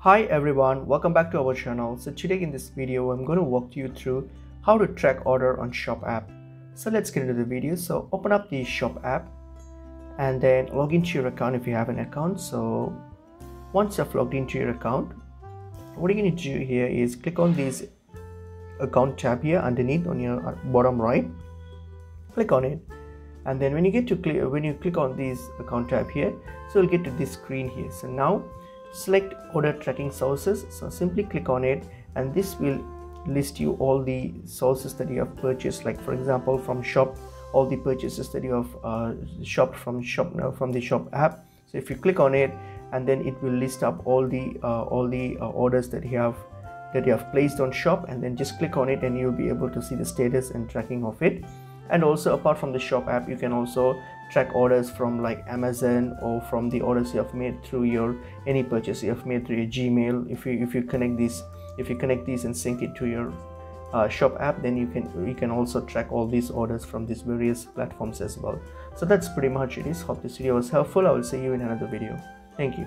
Hi everyone, welcome back to our channel. So today in this video I'm going to walk you through how to track order on Shop app. So let's get into the video. So open up the Shop app and then log into your account if you have an account. So once you've logged into your account, what you're going to do here is click on this account tab here underneath on your bottom right. Click on it, and then when you click on this account tab here, so you'll get to this screen here. So now select order tracking sources. So simply click on it, and this will list you all the sources that you have purchased, like for example from Shop, all the purchases that you have shopped from the Shop app. So if you click on it, and then it will list up all the orders that you have placed on Shop, and then just click on it and you'll be able to see the status and tracking of it. And also apart from the Shop app, you can also track orders from like Amazon, or from the orders you have made through any purchase you have made through your Gmail. If you connect these and sync it to your Shop app, then you can also track all these orders from these various platforms as well. So that's pretty much it is. Hope this video was helpful. I will see you in another video. Thank you.